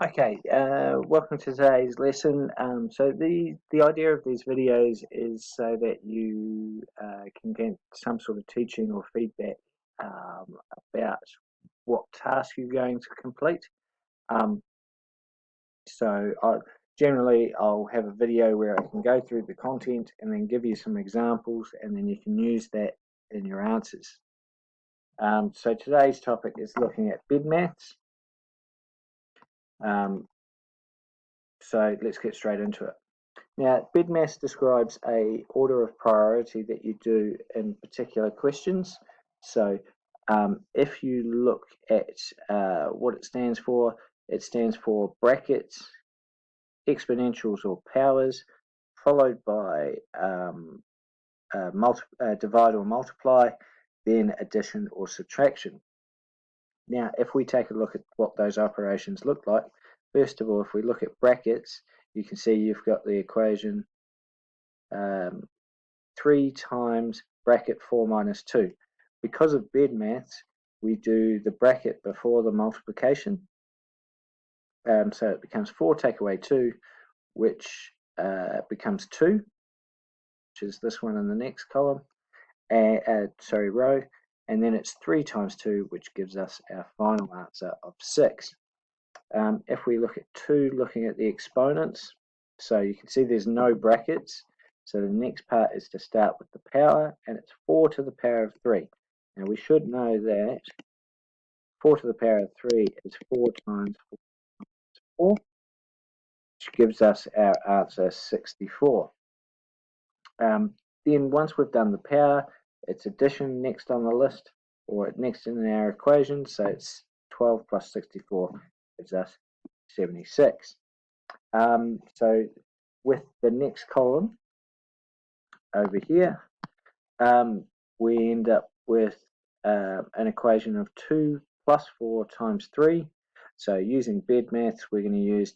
Okay, welcome to today's lesson. So the idea of these videos is so that you can get some sort of teaching or feedback about what task you're going to complete. Um, Generally I'll have a video where I can go through the content and then give you some examples, and then you can use that in your answers. So today's topic is looking at BIDMaths. So let's get straight into it. Now, BIDMaths describes a order of priority that you do in particular questions. So if you look at what it stands for brackets, exponentials or powers, followed by divide or multiply, then addition or subtraction. Now, if we take a look at what those operations look like, first of all, if we look at brackets, you can see you've got the equation 3 times bracket 4 minus 2. Because of BIDMaths, we do the bracket before the multiplication. So it becomes 4 take away 2, which becomes 2, which is this one in the next column, row, and then it's 3 times 2, which gives us our final answer of 6. If we look at 2, looking at the exponents, so you can see there's no brackets. So the next part is to start with the power, and it's 4 to the power of 3. Now we should know that 4 to the power of 3 is 4 times 4, which gives us our answer 64. Then once we've done the power, it's addition next on the list, or next in our equation, so it's 12 plus 64 gives us 76. So with the next column over here, we end up with an equation of 2 plus 4 times 3. So using BIDMaths, we're going to use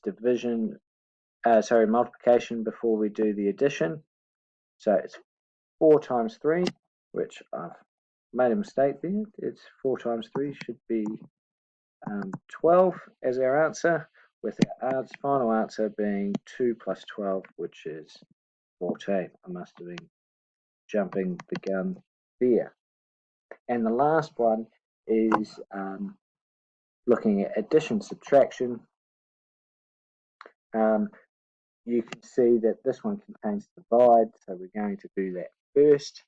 multiplication before we do the addition. So it's 4 times 3, which I've made a mistake there. It's 4 times 3 should be 12 as our answer, with our final answer being 2 plus 12, which is 14. I must have been jumping the gun there. And the last one is looking at addition subtraction. You can see that this one contains divide, so we're going to do that first,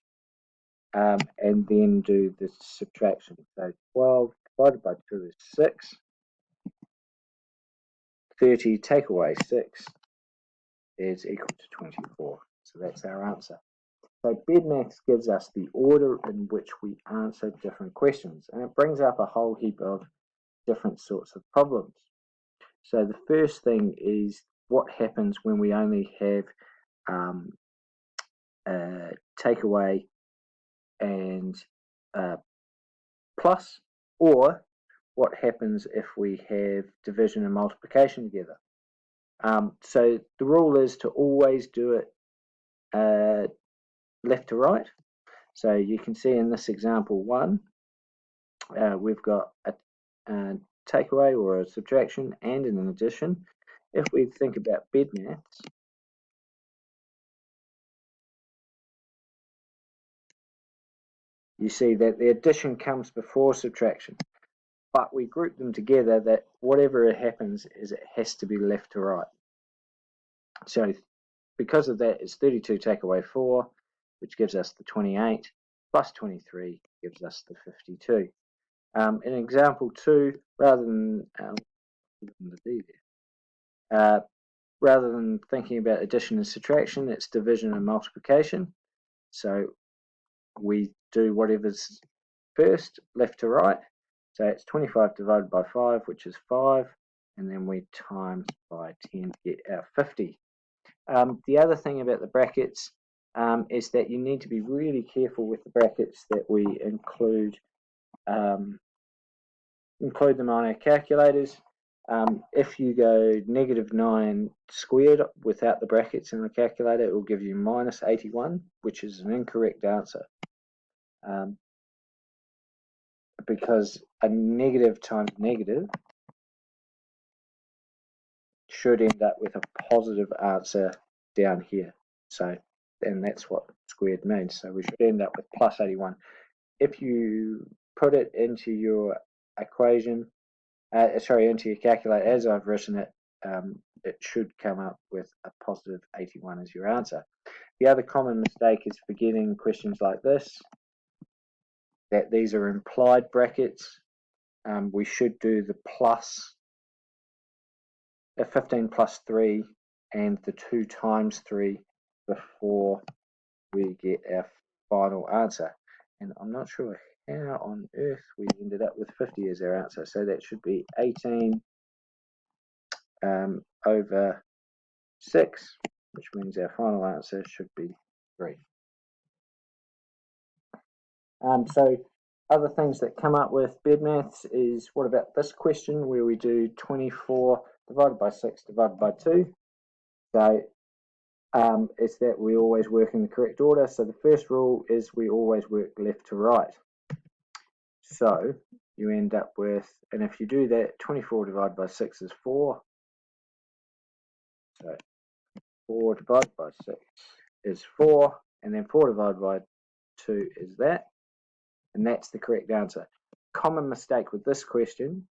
and then do the subtraction. So 12 divided by 2 is 6. 30 take away 6 is equal to 24. So that's our answer. So BIDMaths gives us the order in which we answer different questions, and it brings up a whole heap of different sorts of problems. So the first thing is what happens when we only have takeaway and plus, or what happens if we have division and multiplication together. So the rule is to always do it left to right. So you can see in this example 1, we've got a takeaway or a subtraction and an addition. If we think about BIDMaths, you see that the addition comes before subtraction, but we group them together that whatever happens is it has to be left to right. So because of that, it's 32 take away 4, which gives us the 28, plus 23 gives us the 52. In example 2, rather than rather than thinking about addition and subtraction, it's division and multiplication. So we do whatever's first, left to right. So it's 25 divided by 5, which is 5, and then we times by 10 to get our 50. The other thing about the brackets is that you need to be really careful with the brackets that we include them on our calculators. If you go -9 squared without the brackets in the calculator, it will give you -81, which is an incorrect answer. Because a negative times negative should end up with a positive answer down here. So, and that's what squared means. So we should end up with plus 81. If you put it into your equation, into your calculator as I've written it, it should come up with a positive 81 as your answer. The other common mistake is forgetting questions like this, that these are implied brackets. We should do the plus, 15 plus 3 and the 2 times 3 before we get our final answer. And I'm not sure how on earth we ended up with 50 as our answer. So that should be 18 over 6, which means our final answer should be 3. So other things that come up with BEDMAS is, what about this question where we do 24 divided by 6 divided by 2? So it's that we always work in the correct order. So the first rule is we always work left to right. So you end up with, and if you do that, 24 divided by 6 is 4. So 4 divided by 6 is 4, and then 4 divided by 2 is that, and that's the correct answer. Common mistake with this question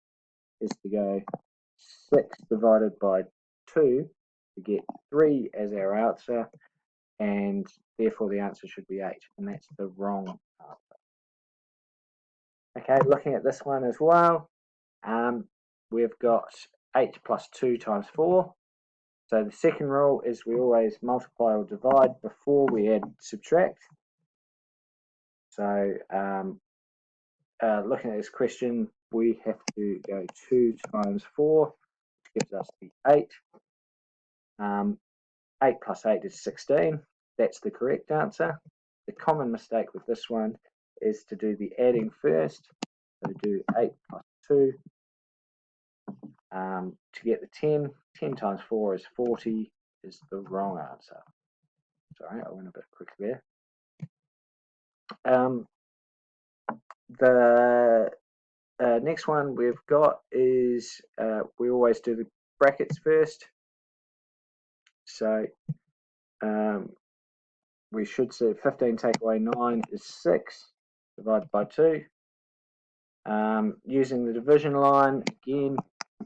is to go 6 divided by 2 to get 3 as our answer, and therefore the answer should be 8, and that's the wrong answer. Okay, looking at this one as well, we've got 8 plus 2 times 4. So the second rule is we always multiply or divide before we add subtract. So looking at this question, we have to go 2 times 4, which gives us the 8. 8 plus 8 is 16. That's the correct answer. The common mistake with this one is to do the adding first. So do 8 plus 2 to get the 10. 10 times 4 is 40 is the wrong answer. Sorry, I went a bit quick there. The next one we've got is we always do the brackets first. So we should say 15 take away 9 is 6 divided by 2. Using the division line, again,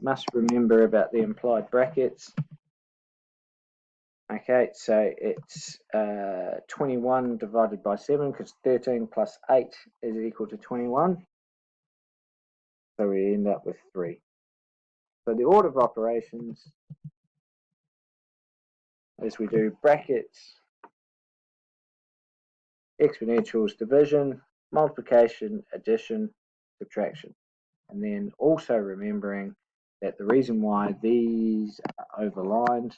must remember about the implied brackets. Okay, so it's 21 divided by 7, because 13 plus 8 is equal to 21. So we end up with 3. So the order of operations is we do brackets, exponentials, division, multiplication, addition, subtraction. And then also remembering that the reason why these are underlined,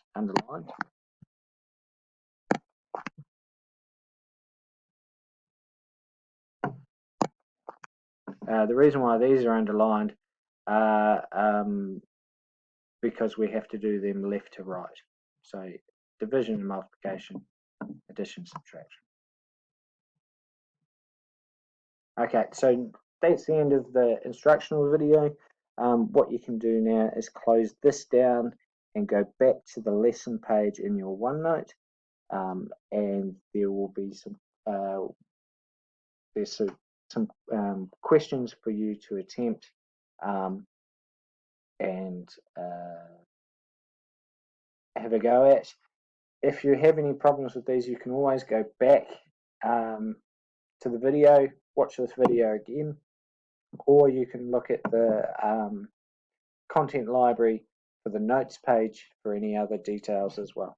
the reason why these are underlined because we have to do them left to right. So division and multiplication, addition, subtraction. Okay, so that's the end of the instructional video. What you can do now is close this down and go back to the lesson page in your OneNote, and there will be some questions for you to attempt, and have a go at. If you have any problems with these, you can always go back to the video, watch this video again, or you can look at the content library for the notes page for any other details as well.